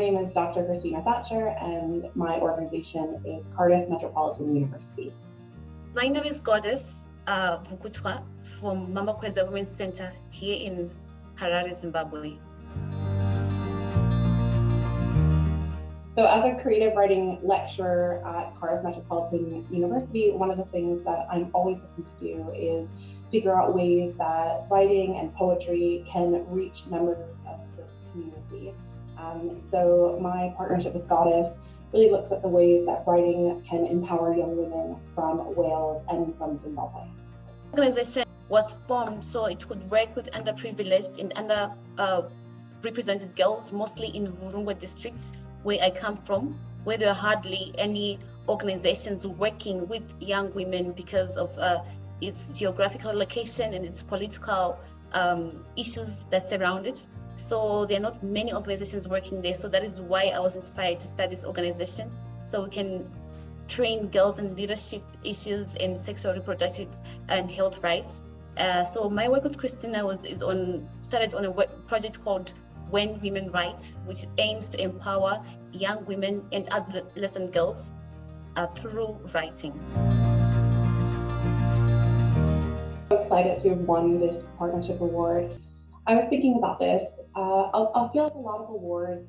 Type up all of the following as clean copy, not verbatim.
name is Dr. Christina Thatcher, and my organization is Cardiff Metropolitan University. My name is Goddess Vukutwa from Mambakwedza Women's Center here in Harare, Zimbabwe. So as a creative writing lecturer at Cardiff Metropolitan University, one of the things that I'm always looking to do is figure out ways that writing and poetry can reach members of the community. So my partnership with Goddess really looks at the ways that writing can empower young women from Wales and from Zimbabwe. The organization was formed so it could work with underprivileged and underrepresented girls, mostly in Vurungwe districts, where I come from, where there are hardly any organizations working with young women because of its geographical location and its political issues that surround it. So there are not many organizations working there. So that is why I was inspired to start this organization, so we can train girls in leadership issues and sexual, reproductive, and health rights. So my work with Christina started on a project called When Women Write, which aims to empower young women and adolescent girls through writing. I'm excited to have won this partnership award. I was thinking about this. I feel like a lot of awards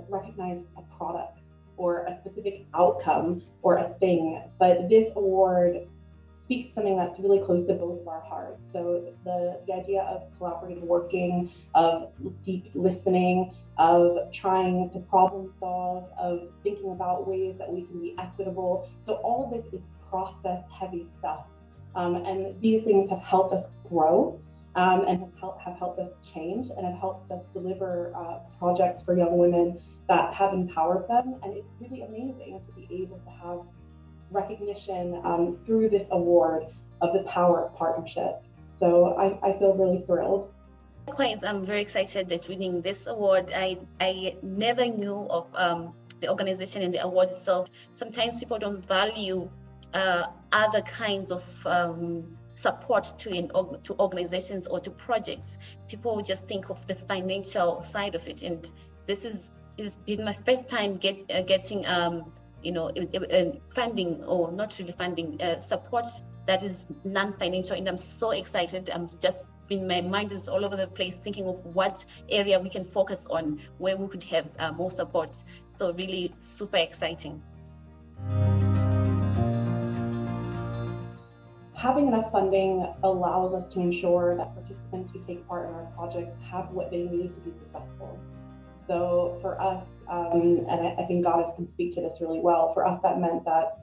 recognize a product or a specific outcome or a thing, but this award speaks to something that's really close to both of our hearts. So the idea of collaborative working, of deep listening, of trying to problem solve, of thinking about ways that we can be equitable. So all of this is process heavy stuff. And these things have helped us grow and have helped us change and have helped us deliver projects for young women that have empowered them. And it's really amazing to be able to have recognition through this award of the power of partnership. So I feel really thrilled. Likewise, I'm very excited that winning this award. I never knew of the organization and the award itself. Sometimes people don't value other kinds of support to organizations or to projects. People just think of the financial side of it, and it's been my first time getting funding, or not really funding, support that is non-financial, and I'm so excited. My mind is all over the place thinking of what area we can focus on, where we could have more support. So really super exciting. Having enough funding allows us to ensure that participants who take part in our project have what they need to be successful. So for us, and I think Goddess can speak to this really well, for us that meant that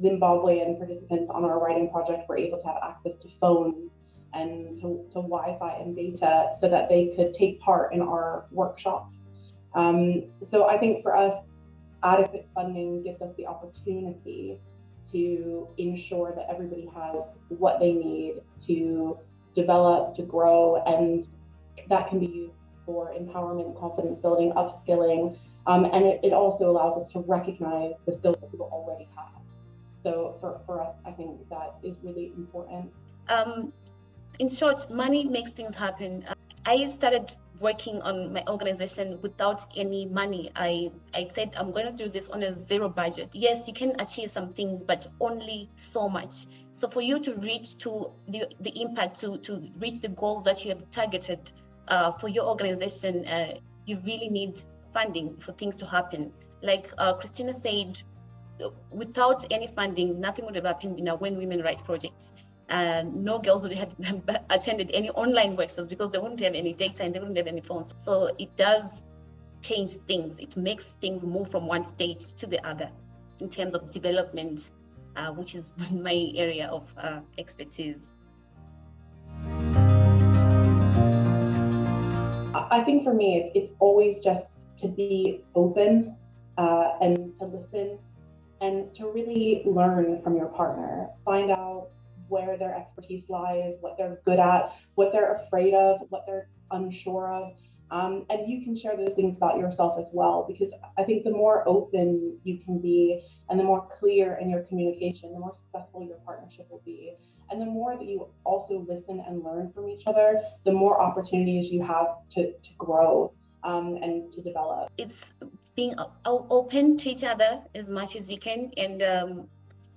Zimbabwean participants on our writing project were able to have access to phones and to Wi-Fi and data so that they could take part in our workshops. So I think for us, adequate funding gives us the opportunity to ensure that everybody has what they need to develop, to grow, and that can be used for empowerment, confidence building, upskilling, and it also allows us to recognize the skills that people already have. So for us, I think that is really important. In short, money makes things happen. I started working on my organization without any money. I said, I'm going to do this on a zero budget. Yes, you can achieve some things, but only so much. So for you to reach to the impact, to reach the goals that you have targeted for your organization, you really need funding for things to happen. Like Christina said, without any funding, nothing would have happened in our When Women Write projects. No girls would have attended any online workshops because they wouldn't have any data and they wouldn't have any phones. So it does change things. It makes things move from one stage to the other in terms of development, which is my area of expertise. I think for me, it's always just to be open and to listen and to really learn from your partner. Find out where their expertise lies, what they're good at, what they're afraid of, what they're unsure of. And you can share those things about yourself as well, because I think the more open you can be and the more clear in your communication, the more successful your partnership will be. And the more that you also listen and learn from each other, the more opportunities you have to grow. and to develop. It's being open to each other as much as you can, and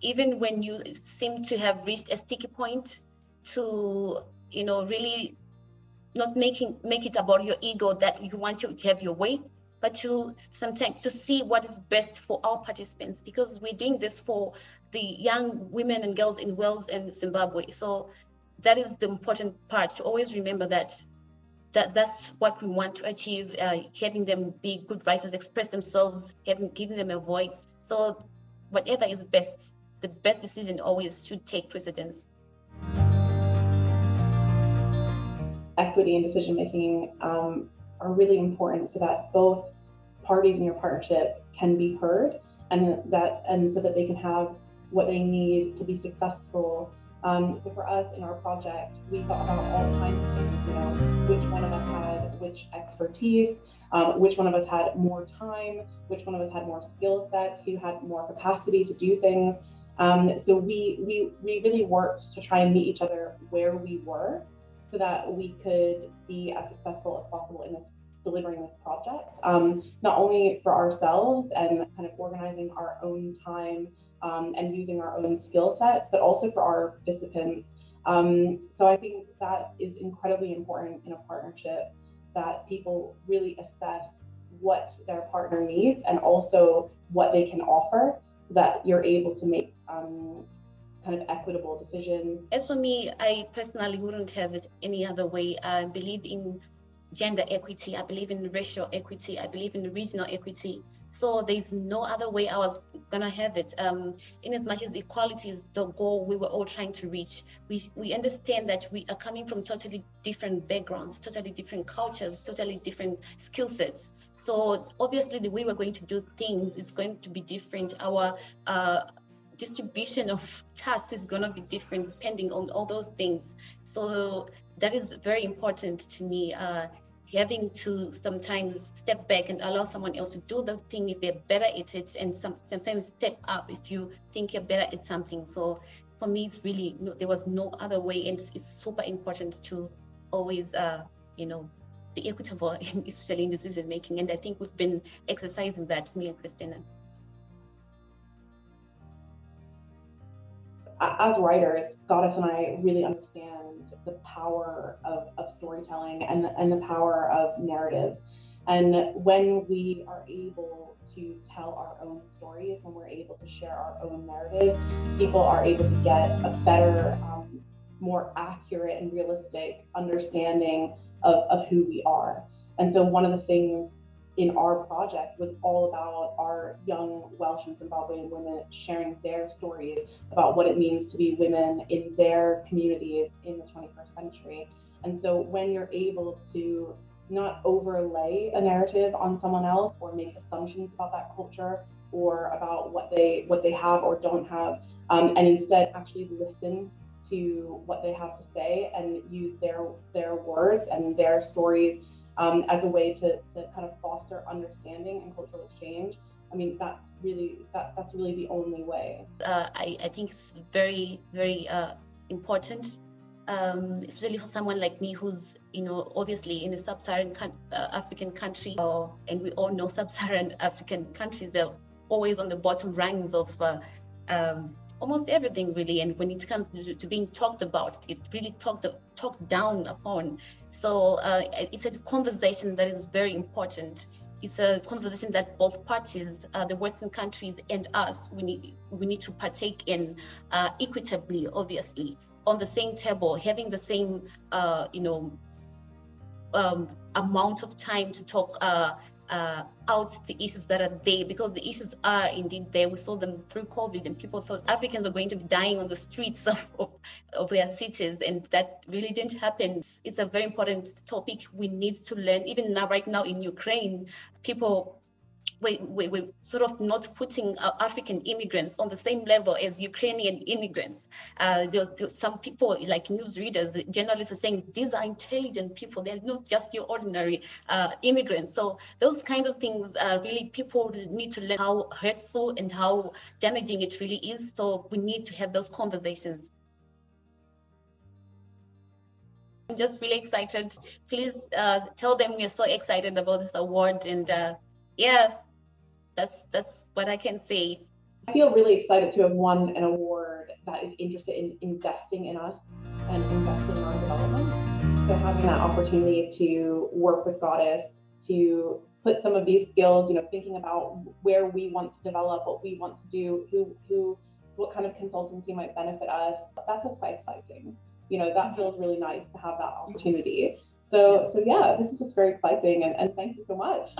even when you seem to have reached a sticky point, to really not make it about your ego that you want to have your way, but to sometimes to see what is best for our participants, because we're doing this for the young women and girls in Wales and Zimbabwe. So that is the important part, to always remember that's what we want to achieve, having them be good writers, express themselves, giving them a voice. So whatever is best, the best decision always should take precedence. Equity and decision making are really important, so that both parties in your partnership can be heard, and so that they can have what they need to be successful. So for us in our project, we thought about all kinds of things, which one of us had which expertise, which one of us had more time, which one of us had more skill sets, who had more capacity to do things. So we really worked to try and meet each other where we were, so that we could be as successful as possible in delivering this project, not only for ourselves and kind of organizing our own time and using our own skill sets, but also for our participants. So I think that is incredibly important in a partnership, that people really assess what their partner needs and also what they can offer, so that you're able to make kind of equitable decisions. As for me, I personally wouldn't have it any other way. I believe in gender equity, I believe in racial equity, I believe in regional equity. So there's no other way I was gonna have it. In as much as equality is the goal we were all trying to reach, we understand that we are coming from totally different backgrounds, totally different cultures, totally different skill sets. So obviously the way we're going to do things is going to be different. Our distribution of tasks is going to be different depending on all those things. So that is very important to me, having to sometimes step back and allow someone else to do the thing if they're better at it, and sometimes step up if you think you're better at something. So for me, it's really, there was no other way, and it's super important to always be equitable, especially in decision making. And I think we've been exercising that, me and Christina. As writers, Goddess and I really understand the power of storytelling and the power of narrative. And when we are able to tell our own stories, when we're able to share our own narratives, people are able to get a better, more accurate and realistic understanding of who we are. And so one of the things in our project was all about our young Welsh and Zimbabwean women sharing their stories about what it means to be women in their communities in the 21st century. And so when you're able to not overlay a narrative on someone else or make assumptions about that culture or about what they have or don't have, and instead actually listen to what they have to say and use their words and their stories as a way to kind of foster understanding and cultural exchange. I mean, that's really the only way. I think it's very, very important, especially for someone like me who's, obviously in a sub-Saharan African country, and we all know sub-Saharan African countries are always on the bottom rungs of almost everything, really. And when it comes to being talked about, it's really talked down upon. So it's a conversation that is very important. It's a conversation that both parties, the Western countries and us, we need to partake in equitably, obviously, on the same table, having the same amount of time to talk out the issues that are there, because the issues are indeed there. We saw them through COVID, and people thought Africans are going to be dying on the streets of their cities, and that really didn't happen. It's a very important topic we need to learn. Even now, right now in Ukraine, people we're sort of not putting African immigrants on the same level as Ukrainian immigrants. Some people, like newsreaders, journalists, are saying these are intelligent people. They're not just your ordinary immigrants. So those kinds of things, really, people need to learn how hurtful and how damaging it really is. So we need to have those conversations. I'm just really excited. Please tell them we're so excited about this award, and yeah, that's what I can say. I feel really excited to have won an award that is interested in investing in us and investing in our development. So having that opportunity to work with Goddess, to put some of these skills, thinking about where we want to develop, what we want to do, what kind of consultancy might benefit us, that's what's quite exciting. That feels really nice to have that opportunity. So yeah, this is just very exciting, and thank you so much.